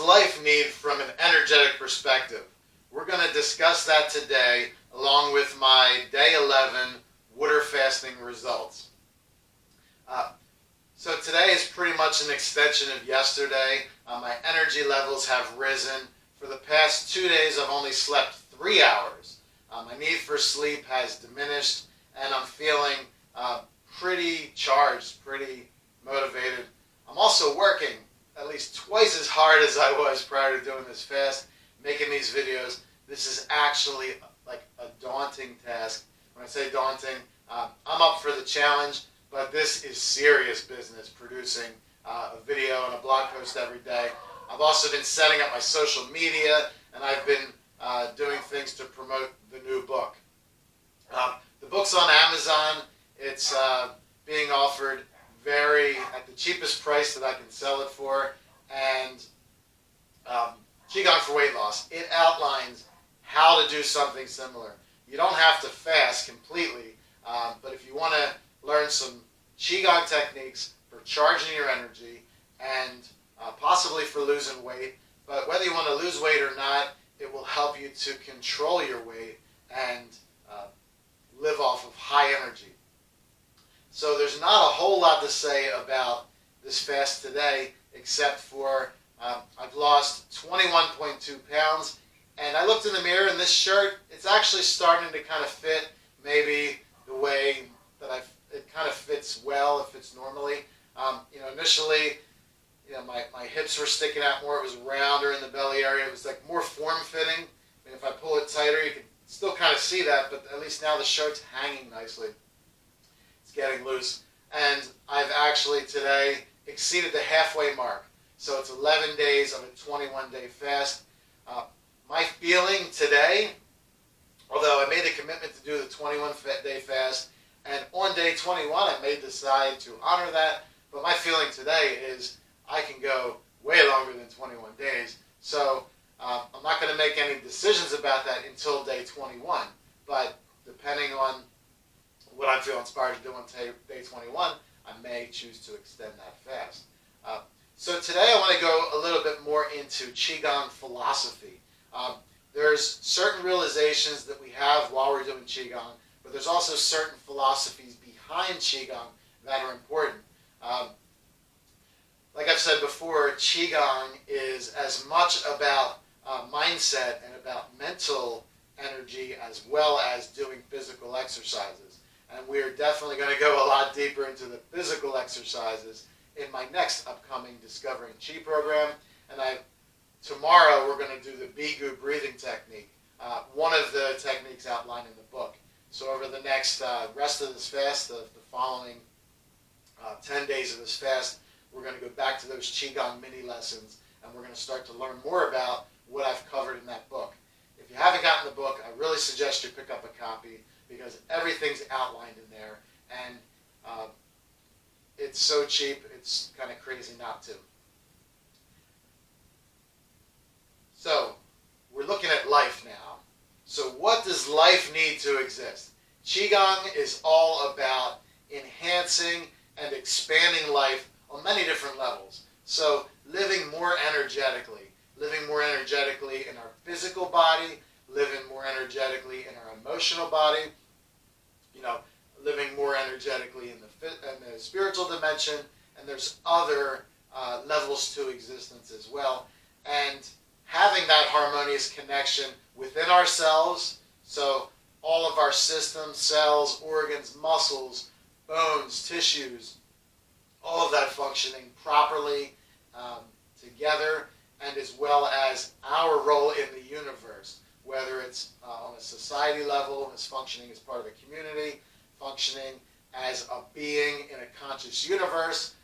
life need from an energetic perspective? We're going to discuss that today along with my day 11 water fasting results. So today is pretty much an extension of yesterday. My energy levels have risen. For the past 2 days I've only slept 3 hours. My need for sleep has diminished and I'm feeling pretty charged, pretty motivated. I'm also working at least twice as hard as I was prior to doing this fast, making these videos. This is actually like a daunting task. When I say daunting, I'm up for the challenge, but this is serious business, producing a video and a blog post every day. I've also been setting up my social media, and I've been doing things to promote the new book. The book's on Amazon. It's being offered at the cheapest price that I can sell it for, and Qigong for weight loss. It outlines how to do something similar. You don't have to fast completely, but if you want to learn some Qigong techniques for charging your energy and possibly for losing weight, but whether you want to lose weight or not, it will help you to control your weight and live off of high energy. So there's not a whole lot to say about this fast today, except for I've lost 21.2 pounds, and I looked in the mirror, and this shirt, it's actually starting to kind of fit maybe the way that it kind of fits well, it fits normally. Initially, my hips were sticking out more, it was rounder in the belly area, it was like more form-fitting. I mean, if I pull it tighter, you can still kind of see that, but at least now the shirt's hanging nicely. It's getting loose. And I've actually today exceeded the halfway mark. So it's 11 days of a 21-day fast. My feeling today, although I made a commitment to do the 21-day fast, and on day 21 I may decide to honor that, but my feeling today is I can go way longer than 21 days. So I'm not going to make any decisions about that until day 21, but depending on what I feel inspired to do on day 21, I may choose to extend that fast. So today I want to go a little bit more into Qigong philosophy. There's certain realizations that we have while we're doing Qigong, but there's also certain philosophies behind Qigong that are important. Like I've said before, Qigong is as much about mindset and about mental energy as well as doing physical exercises. And we're definitely going to go a lot deeper into the physical exercises in my next upcoming Discovering Qi program. And tomorrow we're going to do the Bigu breathing technique, one of the techniques outlined in the book. So over the next rest of this fast, the following 10 days of this fast, we're going to go back to those Qigong mini lessons, and we're going to start to learn more about what I've covered in that book. If you haven't gotten the book, I really suggest you pick up a copy, because everything's outlined in there, and it's so cheap, it's kind of crazy not to. So, we're looking at life now. So what does life need to exist? Qigong is all about enhancing and expanding life on many different levels. So living more energetically in our physical body, living more energetically in our emotional body, living more energetically in the spiritual dimension, and there's other levels to existence as well. And having that harmonious connection within ourselves, so all of our systems, cells, organs, muscles, bones, tissues, all of that functioning properly together, and as well as our role in the universe, whether it's on a society level, as functioning as part of a community, functioning as a being in a conscious universe.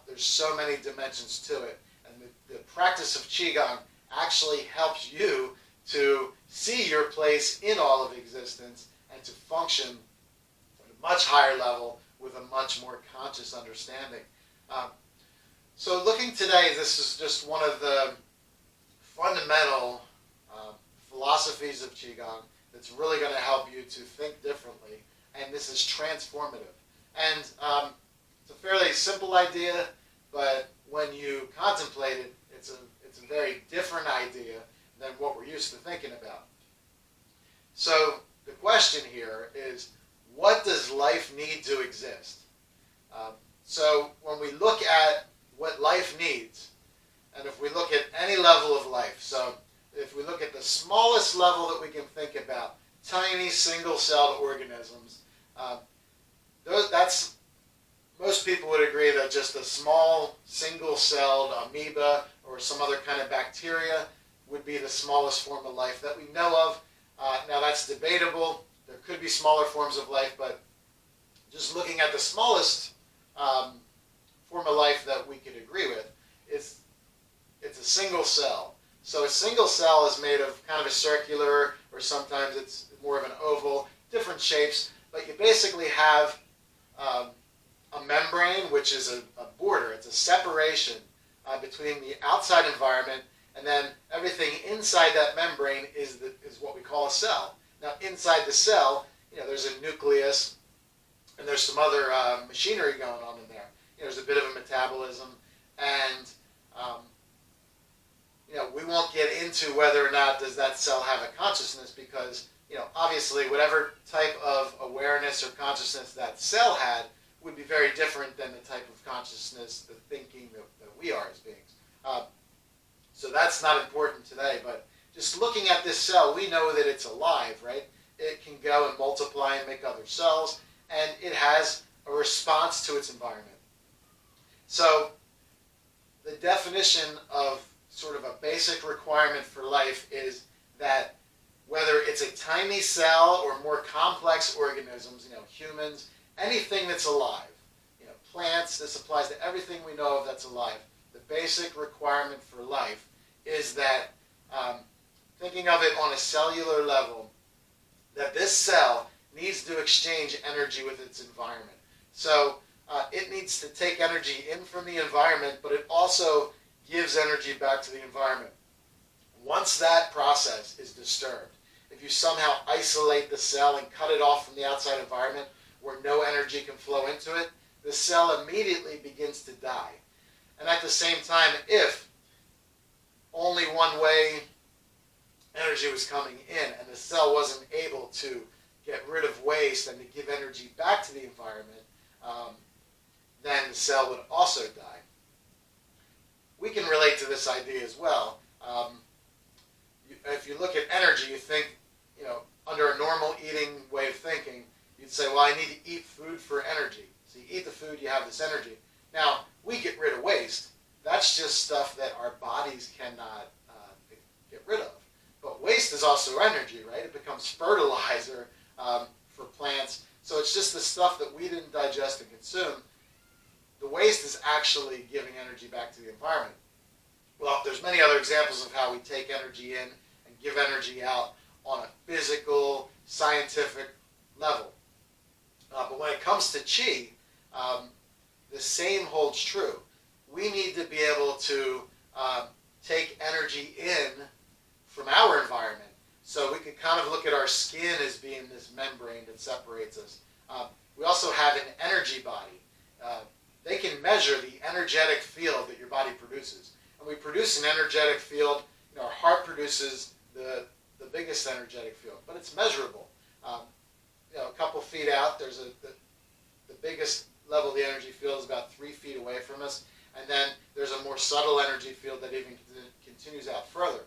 There's so many dimensions to it. And the practice of Qigong actually helps you to see your place in all of existence and to function at a much higher level with a much more conscious understanding. So looking today, this is just one of the fundamental philosophies of Qigong that's really going to help you to think differently, and this is transformative. And it's a fairly simple idea, but when you contemplate it, it's a very different idea than what we're used to thinking about. So the question here is, what does life need to exist? So when we look at what life needs, and if we look at any level of life, so if we look at the smallest level that we can think about, tiny single-celled organisms, that's, most people would agree that just a small single-celled amoeba or some other kind of bacteria would be the smallest form of life that we know of. Now that's debatable. There could be smaller forms of life, but just looking at the smallest form of life that we could agree with, it's a single cell. So a single cell is made of kind of a circular, or sometimes it's more of an oval, different shapes, but you basically have a membrane, which is a border. It's a separation between the outside environment, and then everything inside that membrane is what we call a cell. Now inside the cell, there's a nucleus, and there's some other machinery going on in there. There's a bit of a metabolism, and we won't get into whether or not does that cell have a consciousness, because obviously whatever type of awareness or consciousness that cell had would be very different than the type of consciousness, the thinking that we are as beings. So that's not important today, but just looking at this cell, we know that it's alive, right? It can go and multiply and make other cells, and it has a response to its environment. So the definition of sort of a basic requirement for life is that whether it's a tiny cell or more complex organisms, humans, anything that's alive, plants, this applies to everything we know of that's alive. The basic requirement for life is that, thinking of it on a cellular level, that this cell needs to exchange energy with its environment. So it needs to take energy in from the environment, but it also gives energy back to the environment. Once that process is disturbed, if you somehow isolate the cell and cut it off from the outside environment where no energy can flow into it, the cell immediately begins to die. And at the same time, if only one way energy was coming in and the cell wasn't able to get rid of waste and to give energy back to the environment, then the cell would also die. We can relate to this idea as well. If you look at energy, you think, under a normal eating way of thinking, you'd say, well, I need to eat food for energy. So you eat the food, you have this energy. Now, we get rid of waste. That's just stuff that our bodies cannot get rid of. But waste is also energy, right? It becomes fertilizer for plants. So it's just the stuff that we didn't digest and consume. The waste is actually giving energy back to the environment. Well, there's many other examples of how we take energy in and give energy out on a physical, scientific level. But when it comes to Qi, the same holds true. We need to be able to take energy in from our environment. So we could kind of look at our skin as being this membrane that separates us. We also have an energy body. They can measure the energetic field that your body produces. And we produce an energetic field. Our heart produces the biggest energetic field, but it's measurable. A couple feet out, there's the biggest level of the energy field is about 3 feet away from us, and then there's a more subtle energy field that even continues out further.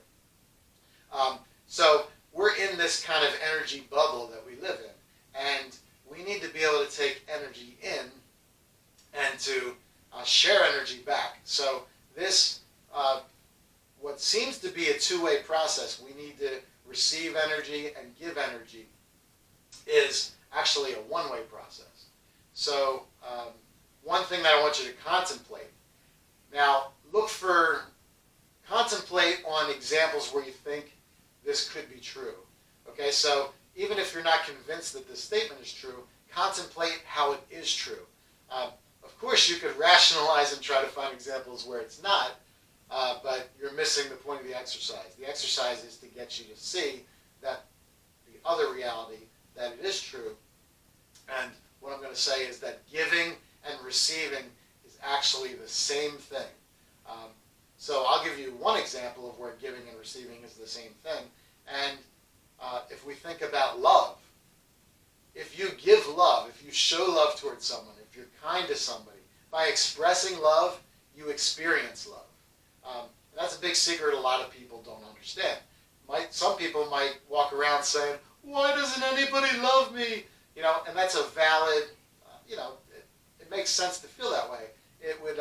So we're in this kind of energy bubble that we live in, and we need to be able to take energy in and to share energy back. So this, what seems to be a two-way process, we need to receive energy and give energy, is actually a one-way process. So one thing that I want you to contemplate. Now, contemplate on examples where you think this could be true. Okay, so even if you're not convinced that this statement is true, contemplate how it is true. Of course, you could rationalize and try to find examples where it's not, but you're missing the point of the exercise. The exercise is to get you to see that the other reality, that it is true. And what I'm going to say is that giving and receiving is actually the same thing. So I'll give you one example of where giving and receiving is the same thing. And if we think about love, if you give love, if you show love towards someone, if you're kind to somebody, by expressing love, you experience love. And that's a big secret a lot of people don't understand. Some people might walk around saying, why doesn't anybody love me? And that's a valid, it makes sense to feel that way. It would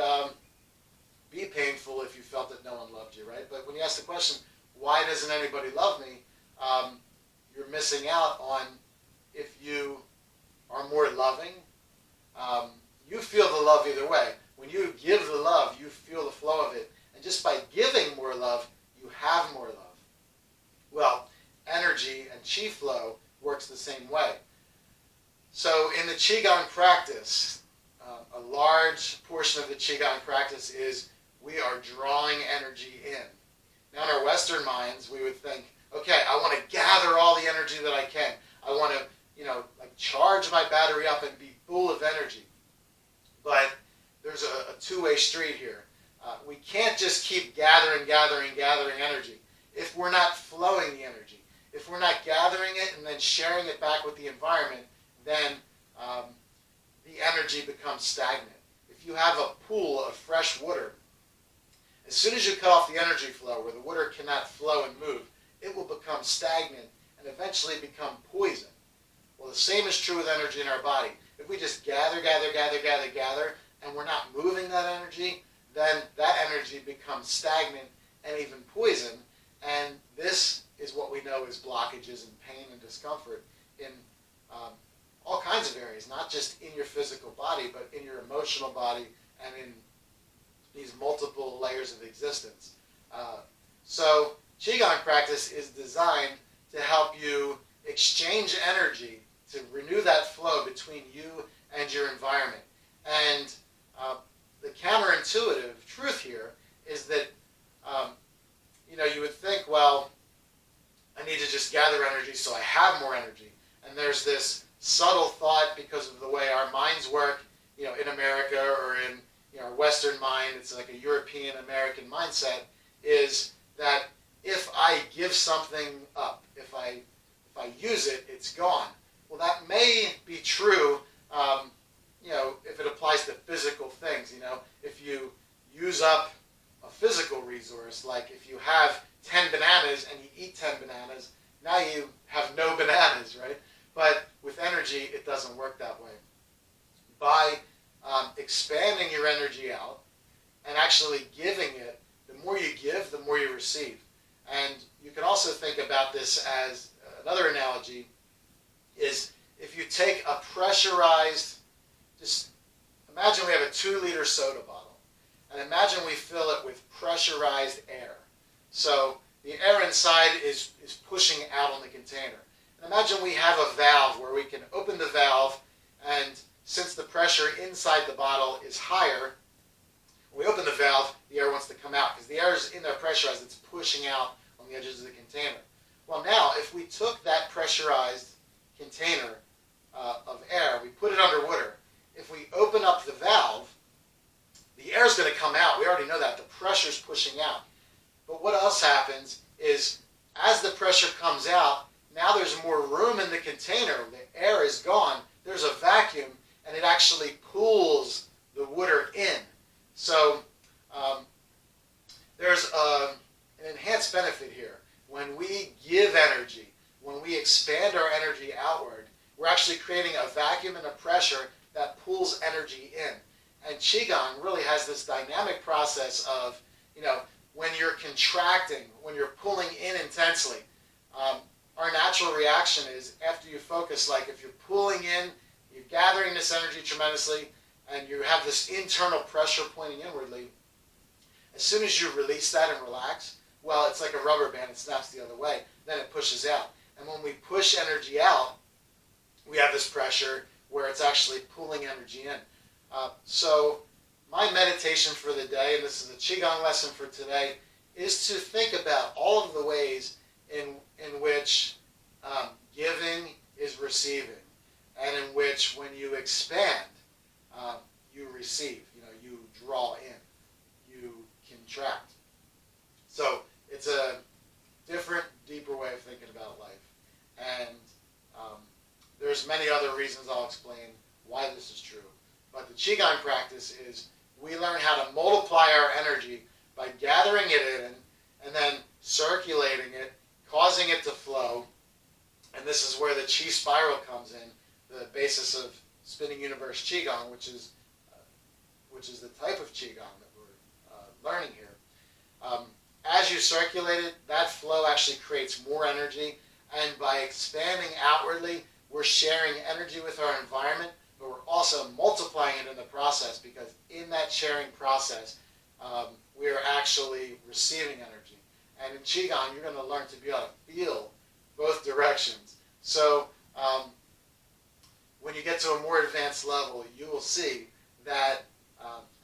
be painful if you felt that no one loved you, right? But when you ask the question, why doesn't anybody love me? You're missing out on, if you are more loving, you feel the love either way. When you give the love, you feel the flow of it. And just by giving more love, you have more love. Well, energy and Qi flow works the same way. So in the Qigong practice, a large portion of the Qigong practice is we are drawing energy in. Now in our Western minds, we would think, okay, I want to gather all the energy that I can. I want to, charge my battery up and be full of energy. But there's a two-way street here. We can't just keep gathering energy if we're not flowing the energy. If we're not gathering it and then sharing it back with the environment, then the energy becomes stagnant. If you have a pool of fresh water, as soon as you cut off the energy flow where the water cannot flow and move, it will become stagnant and eventually become poison. Well, the same is true with energy in our body. If we just gather, and we're not moving that energy, then that energy becomes stagnant and even poison. And this is what we know as blockages and pain and discomfort in all kinds of areas, not just in your physical body, but in your emotional body and in these multiple layers of existence. So Qigong practice is designed to help you exchange energy, to renew that flow between you and your environment. And the counterintuitive truth here is that you would think, well, I need to just gather energy so I have more energy. And there's this subtle thought because of the way our minds work, in America or in our Western mind, it's like a European American mindset, is that if I give something up, if I use it, it's gone. Well, that may be true, if it applies to physical things. If you use up a physical resource, like if you have 10 bananas and you eat 10 bananas, now you have no bananas, right? But with energy, it doesn't work that way. By expanding your energy out and actually giving it, the more you give, the more you receive. And you can also think about this as another analogy is if you take a pressurized, just imagine we have a 2-liter soda bottle, and imagine we fill it with pressurized air. So the air inside is pushing out on the container. And imagine we have a valve where we can open the valve, and since the pressure inside the bottle is higher, when we open the valve, the air wants to come out because the air is in there pressurized, it's pushing out on the edges of the container. Well, now, if we took that pressurized container of air, we put it underwater, if we open up the valve, the air is going to come out. We already know that. The pressure is pushing out. But what else happens is as the pressure comes out, now there's more room in the container. The air is gone. There's a vacuum, and it actually pulls the water in. So there's an enhanced benefit here. When we give energy, when we expand our energy outward, we're actually creating a vacuum and a pressure that pulls energy in. And Qigong really has this dynamic process of, when you're contracting, when you're pulling in intensely, our natural reaction is after you focus, like if you're pulling in, you're gathering this energy tremendously, and you have this internal pressure pointing inwardly, as soon as you release that and relax, well, it's like a rubber band, it snaps the other way, then it pushes out. And when we push energy out, we have this pressure where it's actually pulling energy in. So my meditation for the day, and this is a Qigong lesson for today, is to think about all of the ways in which giving is receiving, and in which when you expand, you receive. You draw in, you contract. the Qigong practice is we learn how to multiply our energy by gathering it in and then circulating it, causing it to flow. And this is where the Qi spiral comes in, the basis of spinning universe Qigong, which is the type of Qigong that we're learning here. As you circulate it, that flow actually creates more energy, and by expanding outwardly, we're sharing energy with our environment, but we're also multiplying it in the process, because in that sharing process, we are actually receiving energy. And in Qigong, you're going to learn to be able to feel both directions. So when you get to a more advanced level, you will see that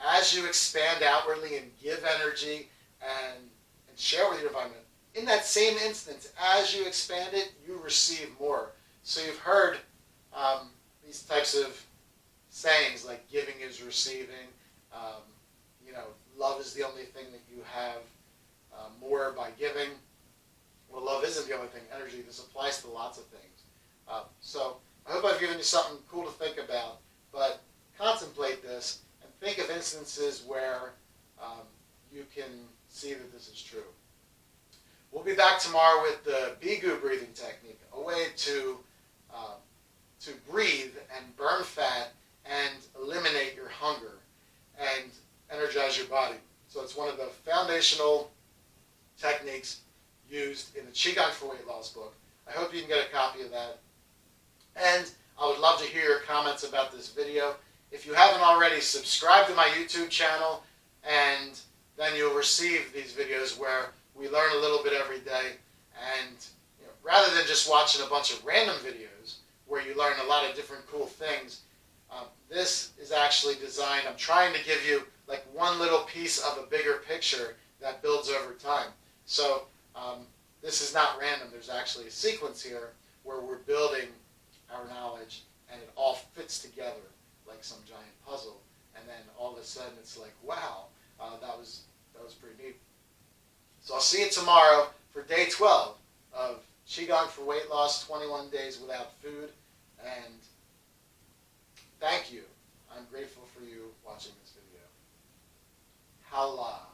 as you expand outwardly and give energy and share with your environment, in that same instance, as you expand it, you receive more. So you've heard these types of sayings like giving is receiving, love is the only thing that you have more by giving. Well, love isn't the only thing. Energy, this applies to lots of things. So I hope I've given you something cool to think about, but contemplate this and think of instances where you can see that this is true. We'll be back tomorrow with the Bigu breathing technique, a way to breathe and burn fat and eliminate your hunger and energize your body. So it's one of the foundational techniques used in the Qigong for Weight Loss book. I hope you can get a copy of that. And I would love to hear your comments about this video. If you haven't already, subscribe to my YouTube channel, and then you'll receive these videos where we learn a little bit every day. And rather than just watching a bunch of random videos where you learn a lot of different cool things, this is actually designed, I'm trying to give you like one little piece of a bigger picture that builds over time. So this is not random. There's actually a sequence here where we're building our knowledge, and it all fits together like some giant puzzle. And then all of a sudden it's like, wow, that was pretty neat. So I'll see you tomorrow for day 12 of Qigong for Weight Loss, 21 days without food. And thank you. I'm grateful for you watching this video. Hala.